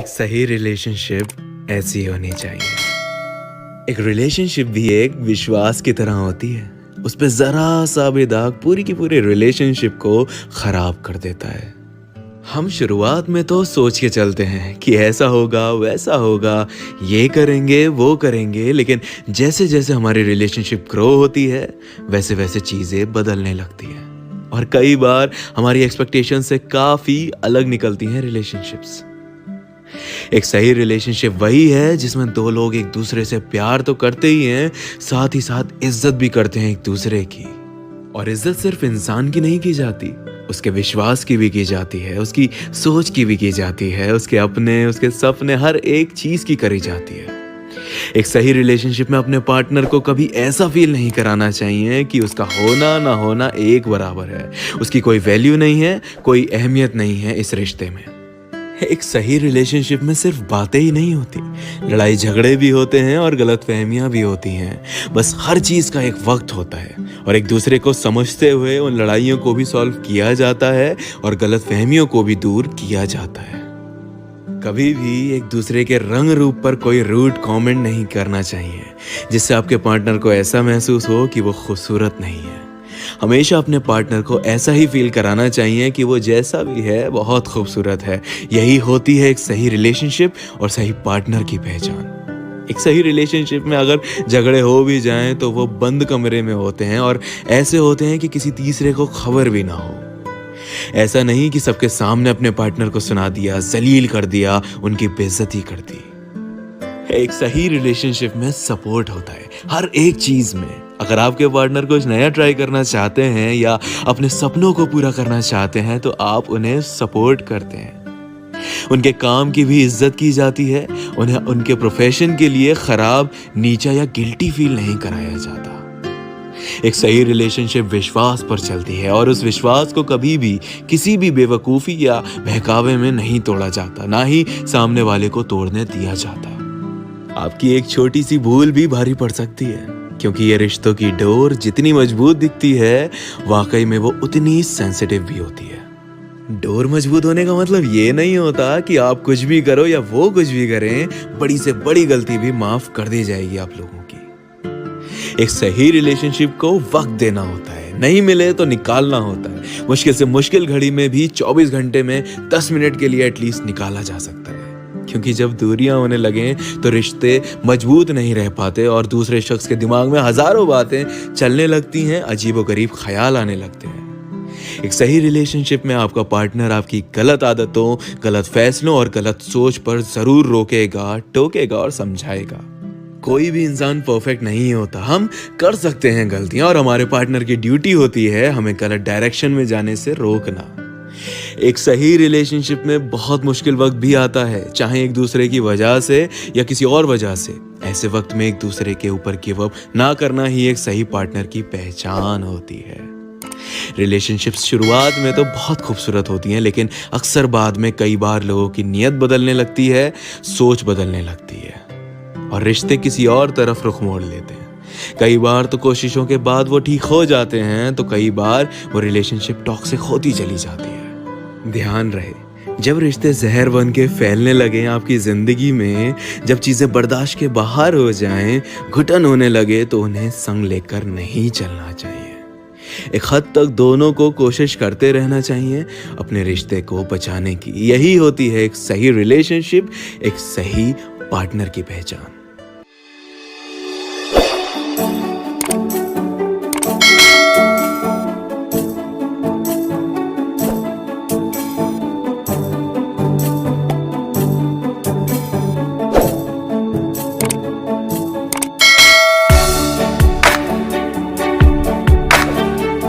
एक सही रिलेशनशिप ऐसी होनी चाहिए। एक रिलेशनशिप भी एक विश्वास की तरह होती है। उस पे जरा सा भी दाग पूरी की पूरी रिलेशनशिप को खराब कर देता है। हम शुरुआत में तो सोच के चलते हैं कि ऐसा होगा वैसा होगा, ये करेंगे वो करेंगे, लेकिन जैसे जैसे हमारी रिलेशनशिप ग्रो होती है वैसे वैसे चीजें बदलने लगती हैं और कई बार हमारी एक्सपेक्टेशन से काफी अलग निकलती हैं रिलेशनशिप्स। एक सही रिलेशनशिप वही है जिसमें दो लोग एक दूसरे से प्यार तो करते ही हैं, साथ ही साथ इज्जत भी करते हैं एक दूसरे की। और इज्जत सिर्फ इंसान की नहीं की जाती, उसके विश्वास की भी की जाती है, उसकी सोच की भी की जाती है, उसके अपने उसके सपने, हर एक चीज की करी जाती है। एक सही रिलेशनशिप में अपने पार्टनर को कभी ऐसा फील नहीं कराना चाहिए कि उसका होना ना होना एक बराबर है, उसकी कोई वैल्यू नहीं है, कोई अहमियत नहीं है इस रिश्ते में। एक सही रिलेशनशिप में सिर्फ बातें ही नहीं होती, लड़ाई झगड़े भी होते हैं और गलतफहमियां भी होती हैं। बस हर चीज का एक वक्त होता है और एक दूसरे को समझते हुए उन लड़ाइयों को भी सॉल्व किया जाता है और गलतफहमियों को भी दूर किया जाता है। कभी भी एक दूसरे के रंग रूप पर कोई रूड कमेंट नहीं करना चाहिए जिससे आपके पार्टनर को ऐसा महसूस हो कि वो खूबसूरत नहीं है। हमेशा अपने पार्टनर को ऐसा ही फील कराना चाहिए कि वो जैसा भी है बहुत खूबसूरत है। यही होती है एक सही रिलेशनशिप और सही पार्टनर की पहचान। एक सही रिलेशनशिप में अगर झगड़े हो भी जाएं तो वो बंद कमरे में होते हैं और ऐसे होते हैं कि किसी तीसरे को खबर भी ना हो। ऐसा नहीं कि सबके सामने अपने पार्टनर को सुना दिया, जलील कर दिया, उनकी बेइज्जती कर दी। एक सही रिलेशनशिप में सपोर्ट होता है हर एक चीज में। अगर आपके पार्टनर कुछ नया ट्राई करना चाहते हैं या अपने सपनों को पूरा करना चाहते हैं तो आप उन्हें सपोर्ट करते हैं। उनके काम की भी इज्जत की जाती है, उन्हें उनके प्रोफेशन के लिए खराब, नीचा या गिल्टी फील नहीं कराया जाता। एक सही रिलेशनशिप विश्वास पर चलती है और उस विश्वास को कभी भी किसी भी बेवकूफ़ी या बहकावे में नहीं तोड़ा जाता, ना ही सामने वाले को तोड़ने दिया जाता। आपकी एक छोटी सी भूल भी भारी पड़ सकती है, क्योंकि ये रिश्तों की डोर जितनी मजबूत दिखती है वाकई में वो उतनी सेंसिटिव भी होती है। डोर मजबूत होने का मतलब ये नहीं होता कि आप कुछ भी करो या वो कुछ भी करें, बड़ी से बड़ी गलती भी माफ कर दी जाएगी आप लोगों की। एक सही रिलेशनशिप को वक्त देना होता है, नहीं मिले तो निकालना होता है। मुश्किल से मुश्किल घड़ी में भी 24 घंटे में 10 मिनट के लिए एटलीस्ट निकाला जा सकता है, क्योंकि जब दूरियां होने लगें तो रिश्ते मजबूत नहीं रह पाते और दूसरे शख्स के दिमाग में हजारों बातें चलने लगती हैं, अजीबोगरीब ख्याल आने लगते हैं। एक सही रिलेशनशिप में आपका पार्टनर आपकी गलत आदतों, गलत फैसलों और गलत सोच पर जरूर रोकेगा, टोकेगा और समझाएगा। कोई भी इंसान परफेक्ट नहीं होता, हम कर सकते हैं गलतियां और हमारे पार्टनर की ड्यूटी होती है हमें गलत डायरेक्शन में जाने से रोकना। एक सही रिलेशनशिप में बहुत मुश्किल वक्त भी आता है, चाहे एक दूसरे की वजह से या किसी और वजह से। ऐसे वक्त में एक दूसरे के ऊपर गिव अप ना करना ही एक सही पार्टनर की पहचान होती है। रिलेशनशिप्स शुरुआत में तो बहुत खूबसूरत होती हैं, लेकिन अक्सर बाद में कई बार लोगों की नीयत बदलने लगती है, सोच बदलने लगती है और रिश्ते किसी और तरफ रुख मोड़ लेते हैं। कई बार तो कोशिशों के बाद वो ठीक हो जाते हैं, तो कई बार वो रिलेशनशिप टॉक्सिक होती चली जाती है। ध्यान रहे, जब रिश्ते जहर बन के फैलने लगे आपकी जिंदगी में, जब चीजें बर्दाश्त के बाहर हो जाएं, घुटन होने लगे, तो उन्हें संग लेकर नहीं चलना चाहिए। एक हद तक दोनों को कोशिश करते रहना चाहिए अपने रिश्ते को बचाने की। यही होती है एक सही रिलेशनशिप, एक सही पार्टनर की पहचान।